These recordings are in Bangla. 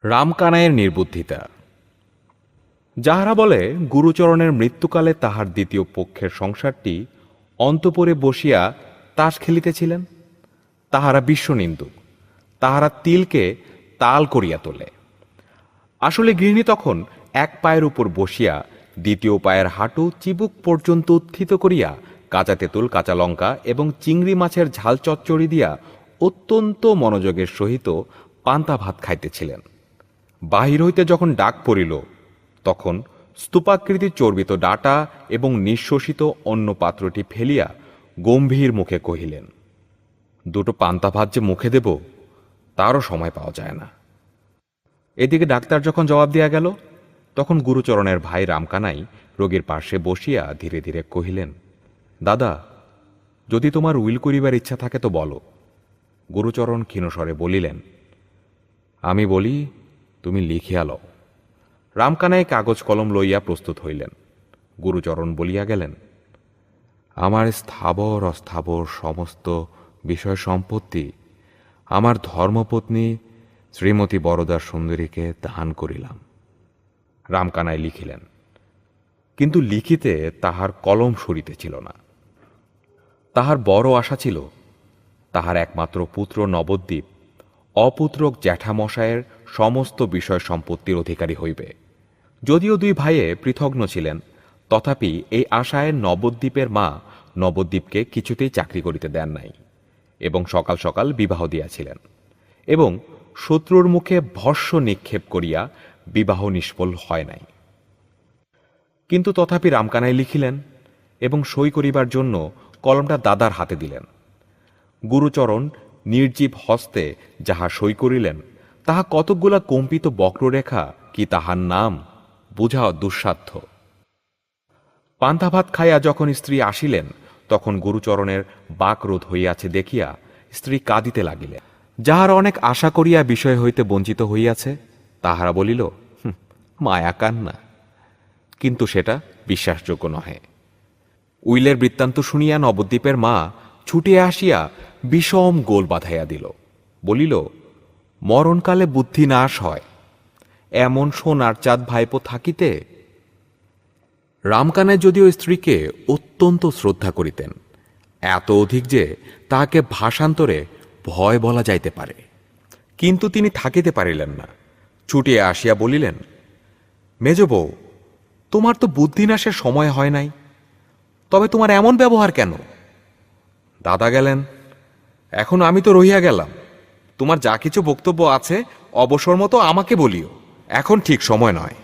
রামকানাইয়ের নির্বুদ্ধিতা। যাহারা বলে গুরুচরণের মৃত্যুকালে তাহার দ্বিতীয় পক্ষের সংসারটি অন্তঃপুরে বসিয়া তাস খেলিতেছিলেন, তাহারা বিশ্বনিন্দুক, তাহারা তিলকে তাল করিয়া তোলে। আসলে গৃহিণী তখন এক পায়ের উপর বসিয়া দ্বিতীয় পায়ের হাঁটু চিবুক পর্যন্ত উত্থিত করিয়া কাঁচা তেঁতুল, কাঁচা লঙ্কা এবং চিংড়ি মাছের ঝাল চচ্চড়ি দিয়া অত্যন্ত মনোযোগের সহিত পান্তা ভাত খাইতেছিলেন। বাহির হইতে যখন ডাক পড়িল, তখন স্তূপাকৃতি চর্বিত ডাটা এবং নিঃশ্বসিত অন্য পাত্রটি ফেলিয়া গম্ভীর মুখে কহিলেন, দুটো পান্তা ভাত যে মুখে দেব তারও সময় পাওয়া যায় না। এদিকে ডাক্তার যখন জবাব দিয়া গেল, তখন গুরুচরণের ভাই রামকানাই রোগীর পার্শ্বে বসিয়া ধীরে ধীরে কহিলেন, দাদা, যদি তোমার উইল করিবার ইচ্ছা থাকে তো বলো। গুরুচরণ ক্ষীণস্বরে বলিলেন, আমি বলি, তুমি লিখিয়া লও। রামকানাই কাগজ কলম লইয়া প্রস্তুত হইলেন। গুরুচরণ বলিয়া গেলেন, আমার স্থাবর অস্থাবর সমস্ত বিষয় সম্পত্তি আমার ধর্মপত্নী শ্রীমতী বরদা সুন্দরীকে দান করিলাম। রামকানাই লিখিলেন, কিন্তু লিখিতে তাহার কলম সরিতেছিল না। তাহার বড় আশা ছিল তাহার একমাত্র পুত্র নবদ্বীপ অপুত্রক জ্যাঠামশায়ের সমস্ত বিষয় সম্পত্তির অধিকারী হইবে। যদিও দুই ভাইয়ে পৃথগ্ন ছিলেন, তথাপি এই আশায় নবদ্বীপের মা নবদ্বীপকে কিছুতেই চাকরি করিতে দেন নাই এবং সকাল সকাল বিবাহ দিয়াছিলেন এবং শত্রুর মুখে ভস্য নিক্ষেপ করিয়া বিবাহ নিষ্ফল হয় নাই। কিন্তু তথাপি রামকানাই লিখিলেন এবং সই করিবার জন্য কলমটা দাদার হাতে দিলেন। গুরুচরণ নির্জীব হস্তে যাহা সই করিলেন, তাহা কতকগুলা কম্পিত বক্ররেখা কি তাহার নাম বুঝা দুঃসাধ্য। পান্তা ভাত খাইয়া যখন স্ত্রী আসিলেন, তখন গুরুচরণের বাকরোধ হইয়াছে দেখিয়া স্ত্রী কাঁদিতে লাগিলেন। যাহারা অনেক আশা করিয়া বিষয় হইতে বঞ্চিত হইয়াছে, তাহারা বলিল, মায়া কান্না। কিন্তু সেটা বিশ্বাসযোগ্য নহে। উইলের বৃত্তান্ত শুনিয়া নবদ্বীপের মা ছুটিয়া আসিয়া বিষম গোল বাঁধাইয়া দিল। বলিল, মরণকালে বুদ্ধি নাশ হয়, এমন সোনার চাঁদ ভাইপো থাকিতে। রামকানাই যদিও স্ত্রীকে অত্যন্ত শ্রদ্ধা করিতেন, এত অধিক যে তাহাকে ভাষান্তরে ভয় বলা যাইতে পারে, কিন্তু তিনি থাকিতে পারিলেন না। ছুটিয়া আসিয়া বলিলেন, মেজ বউ, তোমার তো বুদ্ধিনাশের সময় হয় নাই, তবে তোমার এমন ব্যবহার কেন? দাদা গেলেন, এখন আমি তো রহিয়া গেলাম। তোমার যা কিছু বক্তব্য আছে অবসর মতো আমাকে বলিও, এখন ঠিক সময় নয়।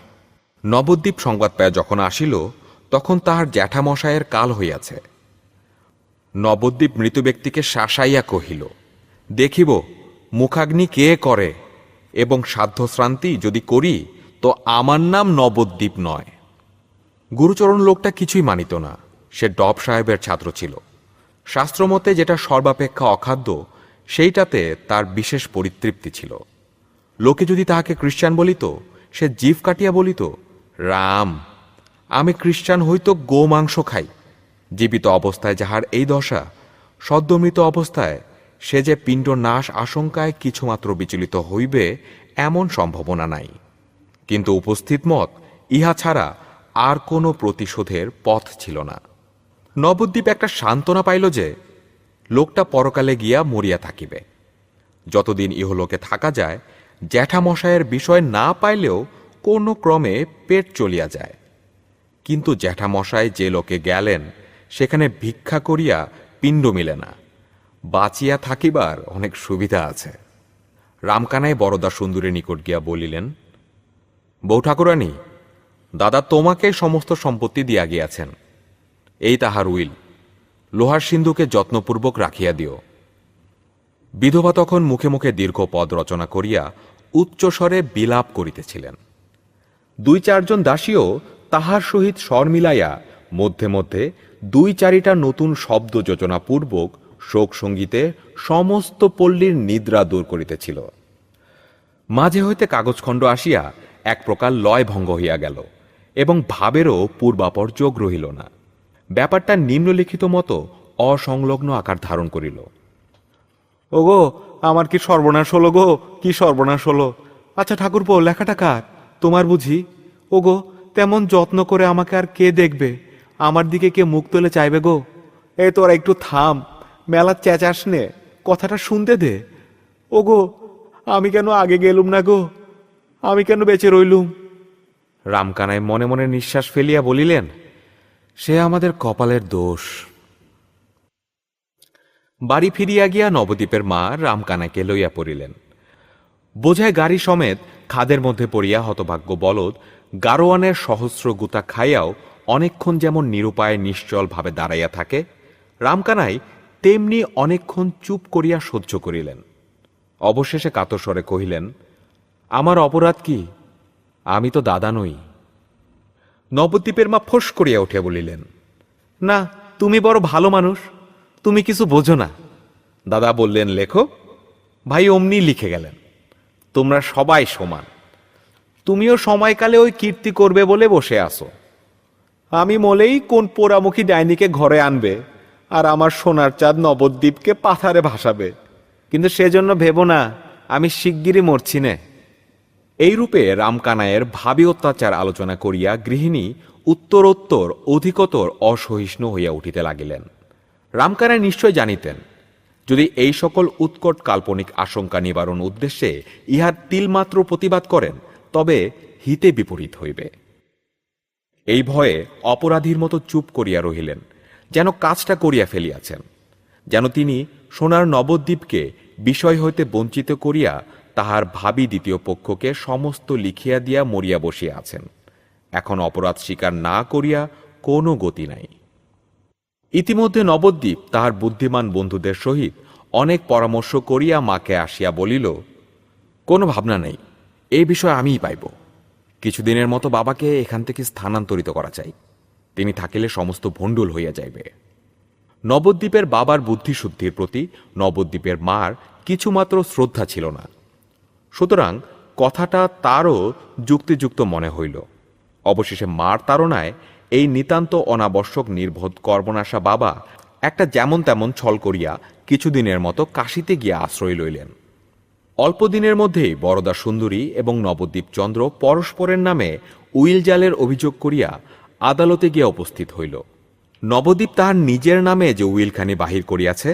নবদ্বীপ সংবাদ পায় যখন আসিল, তখন তাহার জ্যাঠামশায়ের কাল হইয়াছে। নবদ্বীপ মৃত ব্যক্তিকে শাসাইয়া কহিল, দেখিব মুখাগ্নি কে করে, এবং সাধ্যশ্রান্তি যদি করি তো আমার নাম নবদ্বীপ নয়। গুরুচরণ লোকটা কিছুই মানিত না। সে ডব সাহেবের ছাত্র ছিল। শাস্ত্রমতে যেটা সর্বাপেক্ষা অখাদ্য, সেইটাতে তার বিশেষ পরিতৃপ্তি ছিল। লোকে যদি তাহাকে খ্রিস্টান বলিত, সে জিভ কাটিয়া বলিত, রাম, আমি খ্রিস্টান হইতো গোমাংস খাই। জীবিত অবস্থায় যাহার এই দশা, সদ্যমৃত অবস্থায় সে যে পিণ্ড নাশ আশঙ্কায় কিছুমাত্র বিচলিত হইবে এমন সম্ভাবনা নাই। কিন্তু উপস্থিত মত ইহা ছাড়া আর কোনো প্রতিশোধের পথ ছিল না। নবদ্বীপ একটা সান্ত্বনা পাইল যে লোকটা পরকালে গিয়া মরিয়া থাকিবে। যতদিন ইহলোকে থাকা যায়, জ্যাঠামশায়ের বিষয় না পাইলেও কোনো ক্রমে পেট চলিয়া যায়। কিন্তু জ্যাঠামশায় যে লোকে গেলেন, সেখানে ভিক্ষা করিয়া পিণ্ড মিলে না। বাঁচিয়া থাকিবার অনেক সুবিধা আছে। রামকানাই বরদা সুন্দরীর নিকট গিয়া বলিলেন, বউ ঠাকুরানী, দাদা তোমাকে সমস্ত সম্পত্তি দিয়া গিয়াছেন। এই তাহার উইল, লোহার সিন্ধুকে যত্নপূর্বক রাখিয়া দিও। বিধবা তখন মুখে মুখে দীর্ঘ পদ রচনা করিয়া উচ্চস্বরে বিলাপ করিতেছিলেন। দুই চারজন দাসীও তাহার সহিত স্বর মিলাইয়া মধ্যে মধ্যে দুই চারিটা নতুন শব্দ যোজনাপূর্বক শোক সঙ্গীতে সমস্ত পল্লীর নিদ্রা দূর করিতেছিল। মাঝে হইতে কাগজখণ্ড আসিয়া এক প্রকার লয় ভঙ্গ হইয়া গেল এবং ভাবেরও পূর্বাপর যোগ রহিল না। ব্যাপারটা নিম্নলিখিত মতো অসংলগ্ন আকার ধারণ করিল। ওগো, আমার কি সর্বনাশ হলো গো, কি সর্বনাশ হলো! আচ্ছা ঠাকুরপো, লেখাটা কার? তোমার বুঝি? ওগো, তেমন যত্ন করে আমাকে আর কে দেখবে? আমার দিকে কে মুখ তুলে চাইবে গো? এই তোরা একটু থাম, মেলা চেঁচাস নে, কথাটা শুনতে দে। ওগো, আমি কেন আগে গেলুম না গো? আমি কেন বেঁচে রইলুম? রামকানাই মনে মনে নিঃশ্বাস ফেলিয়া বলিলেন, সে আমাদের কপালের দোষ। বাড়ি ফিরিয়া গিয়া নবদ্বীপের মা রামকানাইকে লইয়া পড়িলেন। বোঝায় গাড়ি সমেত খাদের মধ্যে পড়িয়া হতভাগ্য বলদ গারোয়ানের সহস্র গুতা খাইয়াও অনেকক্ষণ যেমন নিরুপায় নিশ্চল ভাবে দাঁড়াইয়া থাকে, রামকানাই তেমনি অনেকক্ষণ চুপ করিয়া সহ্য করিলেন। অবশেষে কাতস্বরে কহিলেন, আমার অপরাধ কি? আমি তো দাদা নই। নবদ্বীপের মা ফোঁস করিয়া উঠিয়া বলিলেন, না, তুমি বড় ভালো মানুষ, তুমি কিছু বোঝো না। দাদা বললেন, লেখো। ভাই অমনি লিখে গেলেন, তোমরা সবাই সমান। তুমিও সময়কালে ওই কীর্তি করবে বলে বসে আসো। আমি মলেই কোন পোড়ামুখী ডাইনিকে ঘরে আনবে আর আমার সোনার চাঁদ নবদ্বীপকে পাথারে ভাসাবে, কিন্তু সেজন্য ভেবো না আমি শিগগিরই মরছি নে। এইরূপে রামকানাইয়ের ভাবী অত্যাচার আলোচনা করিয়া গৃহিণী উত্তরোত্তর অধিকতর অসহিষ্ণু হইয়া উঠিতে লাগিলেন। রামকানাই নিশ্চয় জানিতেন, যদি এই সকল উৎকট কাল্পনিক আশঙ্কা নিবারণ উদ্দেশ্যে ইহার তিলমাত্র প্রতিবাদ করেন, তবে হিতে বিপরীত হইবে। এই ভয়ে অপরাধীর মতো চুপ করিয়া রহিলেন, যেন কাজটা করিয়া ফেলিয়াছেন, যেন তিনি সোনার নবদ্বীপকে বিষয় হইতে বঞ্চিত করিয়া তাহার ভাবী দ্বিতীয় পক্ষকে সমস্ত লিখিয়া দিয়া মরিয়া বসিয়া আছেন। এখন অপরাধ স্বীকার না করিয়া কোনো গতি নাই। ইতিমধ্যে নবদ্বীপ তাহার বুদ্ধিমান বন্ধুদের সহিত অনেক পরামর্শ করিয়া মাকে আসিয়া বলিল, কোনো ভাবনা নেই, এই বিষয় আমিই পাইব। কিছুদিনের মতো বাবাকে এখান থেকে স্থানান্তরিত করা চাই, তিনি থাকিলে সমস্ত ভণ্ডুল হইয়া যাইবে। নবদ্বীপের বাবার বুদ্ধিশুদ্ধির প্রতি নবদ্বীপের মার কিছুমাত্র শ্রদ্ধা ছিল না, সুতরাং কথাটা তারও যুক্তিযুক্ত মনে হইল। অবশেষে মার তাড়নায় এই নিতান্ত অনাবশ্যক নির্বোধ কর্মনাশা বাবা একটা যেমন তেমন ছল করিয়া কিছুদিনের মতো কাশীতে গিয়া আশ্রয় লইলেন। অল্প দিনের মধ্যেই বরদা সুন্দরী এবং নবদ্বীপ চন্দ্র পরস্পরের নামে উইল জালের অভিযোগ করিয়া আদালতে গিয়া উপস্থিত হইল। নবদ্বীপ তাহার নিজের নামে যে উইলখানি বাহির করিয়াছে,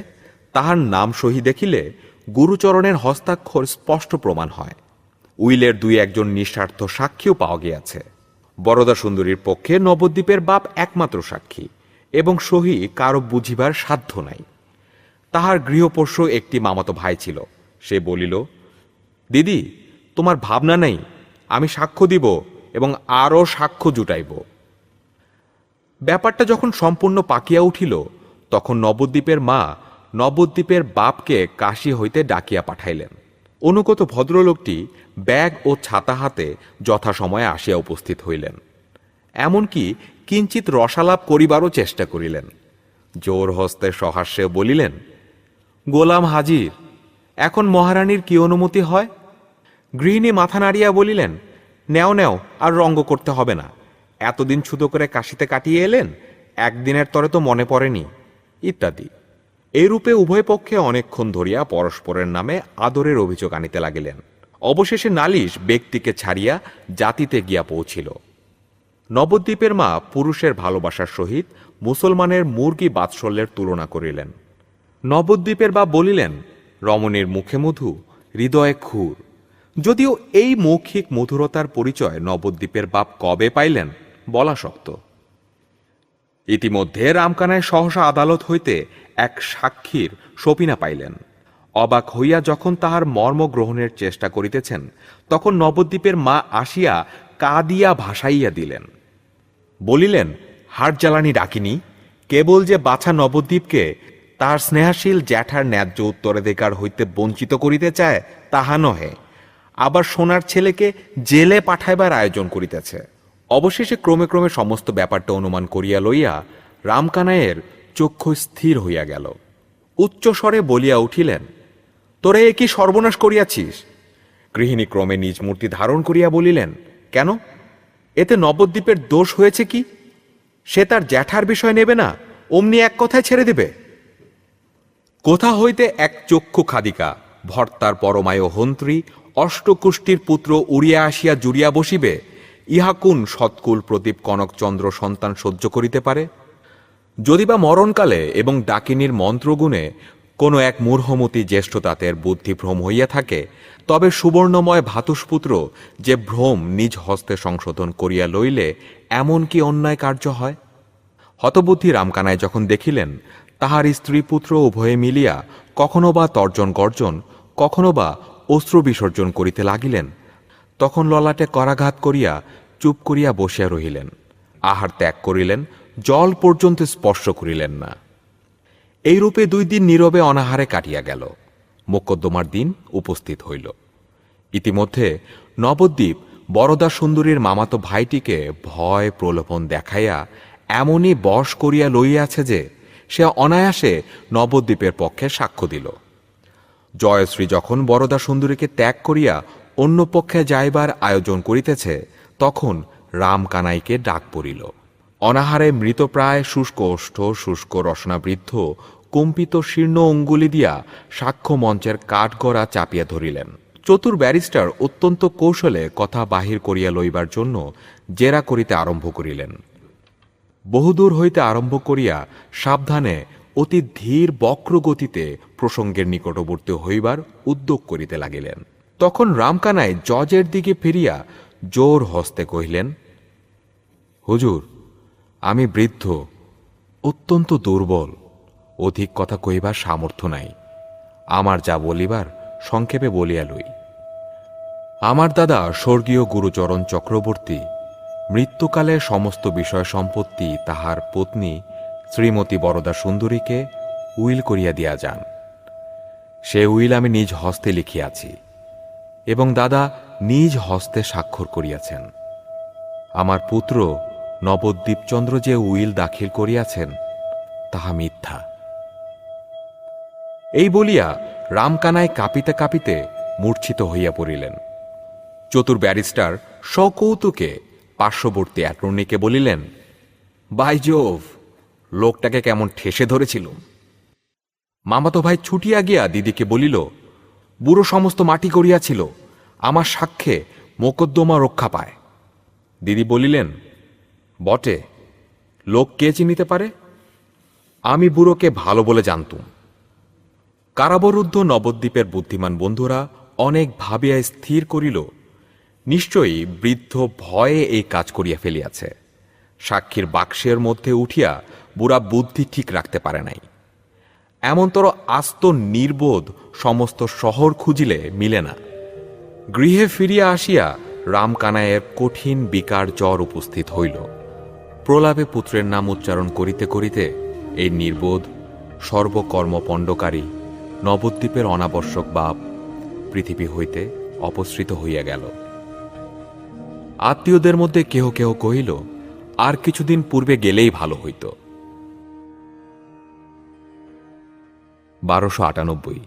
তাহার নাম সহি দেখিলে গুরুচরণের হস্তাক্ষর স্পষ্ট প্রমাণ হয়। উইলের দুই একজন নিঃস্বার্থ সাক্ষীও পাওয়া গিয়াছে। বরদা সুন্দরীর পক্ষে নবদ্বীপের বাপ একমাত্র সাক্ষী, এবং সহি কারো বুঝিবার সাধ্য নাই। তাহার গৃহপোষ্য একটি মামাতো ভাই ছিল। সে বলিল, দিদি, তোমার ভাবনা নেই, আমি সাক্ষ্য দিব এবং আরও সাক্ষ্য জুটাইব। ব্যাপারটা যখন সম্পূর্ণ পাকিয়া উঠিল, তখন নবদ্বীপের মা নবদ্বীপের বাপকে কাশী হইতে ডাকিয়া পাঠাইলেন। অনুগত ভদ্রলোকটি ব্যাগ ও ছাতা হাতে যথাসময়ে আসিয়া উপস্থিত হইলেন। এমনকি কিঞ্চিত রসালাপ করিবারও চেষ্টা করিলেন। জোর হস্তে সহাস্যে বলিলেন, গোলাম হাজির, এখন মহারানীর কি অনুমতি হয়? গৃহিণী মাথা নাড়িয়া বলিলেন, নেও নেও, আর রঙ্গ করতে হবে না। এতদিন ছুতো করে কাশিতে কাটিয়ে এলেন, একদিনের তরে তো মনে পড়েনি, ইত্যাদি। এইরূপে উভয় পক্ষে অনেকক্ষণ ধরিয়া পরস্পরের নামে আদরের অভিযোগ আনিতে লাগিলেন। অবশেষে নালিশ ব্যক্তিকে ছাড়িয়া জাতিতে গিয়া পৌঁছিল। নবদ্বীপের মা পুরুষের ভালোবাসার সহিত মুসলমানের মুরগি বাৎসল্যের তুলনা করিলেন। নবদ্বীপের বাপ বলিলেন, রমণীর মুখে মধু, হৃদয়ে ক্ষুর। যদিও এই মৌখিক মধুরতার পরিচয় নবদ্বীপের বাপ কবে পাইলেন বলা শক্ত। ইতিমধ্যে রামকানাই সহসা আদালত হইতে এক সাক্ষীর সপিনা পাইলেন। অবাক হইয়া যখন তাহার মর্ম গ্রহণের চেষ্টা করিতেছেন, তখন নবদ্বীপের মা আসিয়া কাঁদিয়া ভাসাইয়া দিলেন। বলিলেন, হাট জ্বালানি ডাকিনি, কেবল যে বাছা নবদ্বীপকে তাহার স্নেহাশীল জ্যাঠার ন্যায্য উত্তরাধিকার হইতে বঞ্চিত করিতে চায় তাহা নহে, আবার সোনার ছেলেকে জেলে পাঠাইবার আয়োজন করিতেছে। অবশেষে ক্রমে ক্রমে সমস্ত ব্যাপারটা অনুমান করিয়া লইয়া রামকানাইয়ের চক্ষু স্থির হইয়া গেল। উচ্চস্বরে বলিয়া উঠিলেন, তোরে এ কি সর্বনাশ করিয়াছিস? গৃহিণী ক্রমে নিজ মূর্তি ধারণ করিয়া বলিলেন, কেন, এতে নবদ্বীপের দোষ হয়েছে কি? সে তার জ্যাঠার বিষয় নেবে না, অমনি এক কথায় ছেড়ে দেবে? কোথা হইতে এক চক্ষু খাদিকা ভর্তার পরমায় হন্ত্রী অষ্টকুষ্টির পুত্র উড়িয়া আসিয়া জুড়িয়া বসিবে, ইহা কোন সৎকুল প্রদীপ কনকচন্দ্র সন্তান সহ্য করিতে পারে? যদিবা মরণকালে এবং ডাকিনীর মন্ত্রগুণে কোনো এক মূর্হমতি জ্যেষ্ঠতাতের বুদ্ধিভ্রম হইয়া থাকে, তবে সুবর্ণময় ভাতুষপুত্র যে ভ্রম নিজ হস্তে সংশোধন করিয়া লইলে এমন কি অন্যায় কার্য হয়? হতবুদ্ধি রামকানাই যখন দেখিলেন তাহার স্ত্রী পুত্র উভয়ে মিলিয়া কখনো বা তর্জন গর্জন, কখনো বা অশ্রু বিসর্জন করিতে লাগিলেন, তখন ললাটে করাঘাত করিয়া চুপ করিয়া বসিয়া রহিলেন। আহার ত্যাগ করিলেন, জল পর্যন্ত স্পর্শ করিলেন না। এইরূপে 2 দিন নীরবে অনাহারে কাটিয়া গেল। মোকদ্দমার দিন উপস্থিত হইল। ইতিমধ্যে নবদ্বীপ বরদা সুন্দরীর মামাতো ভাইটিকে ভয় প্রলোভন দেখাইয়া এমনই বশ করিয়া লইয়াছে যে সে অনায়াসে নবদ্বীপের পক্ষে সাক্ষ্য দিল। জয়শ্রী যখন বরদা সুন্দরীকে ত্যাগ করিয়া অন্য পক্ষে যাইবার আয়োজন করিতেছে, তখন রামকানাইকে ডাক পড়িল। অনাহারে মৃতপ্রায় শুষ্ক ওষ্ঠ, শুষ্ক রসনাবৃদ্ধ কম্পিত শীর্ণ অঙ্গুলি দিয়া সাক্ষ্য মঞ্চের কাঠগড়া চাপিয়া ধরিলেন। চতুর ব্যারিস্টার অত্যন্ত কৌশলে কথা বাহির করিয়া লইবার জন্য জেরা করিতে আরম্ভ করিলেন। বহুদূর হইতে আরম্ভ করিয়া সাবধানে অতি ধীর বক্র গতিতে প্রসঙ্গের নিকটবর্তী হইবার উদ্যোগ করিতে লাগিলেন। তখন রামকানাই জজের দিকে ফিরিয়া জোর হস্তে কহিলেন, হুজুর, আমি বৃদ্ধ, অত্যন্ত দুর্বল, অধিক কথা কহিবার সামর্থ্য নাই। আমার যা বলিবার সংক্ষেপে বলিয়া লই। আমার দাদা স্বর্গীয় গুরুচরণ চক্রবর্তী মৃত্যুকালে সমস্ত বিষয় সম্পত্তি তাহার পত্নী শ্রীমতী বরদা সুন্দরীকে উইল করিয়া দিয়া যান। সে উইল আমি নিজ হস্তে লিখিয়াছি এবং দাদা নিজ হস্তে স্বাক্ষর করিয়াছেন। আমার পুত্র নবদ্বীপচন্দ্র যে উইল দাখিল করিয়াছেন তাহা মিথ্যা। এই বলিয়া রামকানাই কাঁপিতে কাঁপিতে মূর্ছিত হইয়া পড়িলেন। চতুর ব্যারিস্টার সকৌতুকে পার্শ্ববর্তী অ্যাটর্নিকে বলিলেন, বাই জোভ, লোকটাকে কেমন ঠেসে ধরেছিল। মামাতো ভাই ছুটিয়া গিয়া দিদিকে বলিল, বুড়ো সমস্ত মাটি করিয়াছিল, আমার সাক্ষ্যে মোকদ্দমা রক্ষা পায়। দিদি বলিলেন, বটে, লোক কে চিনিতে পারে? আমি বুড়োকে ভালো বলে জানতুম। কারাবরুদ্ধ নবদ্বীপের বুদ্ধিমান বন্ধুরা অনেক ভাবিয়া স্থির করিল, নিশ্চয়ই বৃদ্ধ ভয়ে এই কাজ করিয়া ফেলিয়াছে। সাক্ষীর বাক্সের মধ্যে উঠিয়া বুড়া বুদ্ধি ঠিক রাখতে পারে নাই। এমনতর আস্ত নির্বোধ সমস্ত শহর খুঁজিলে মিলে না। গৃহে ফিরিয়া আসিয়া রামকানাইয়ের কঠিন বিকার জ্বর উপস্থিত হইল। প্রলাপে পুত্রের নাম উচ্চারণ করিতে করিতে এই নির্বোধ সর্বকর্মপণ্ডকারী নবদ্বীপের অনাবশ্যক বাপ পৃথিবী হইতে অপসৃত হইয়া গেল। আত্মীয়দের মধ্যে কেহ কেহ কহিল, আর কিছুদিন পূর্বে গেলেই ভালো হইত। 1298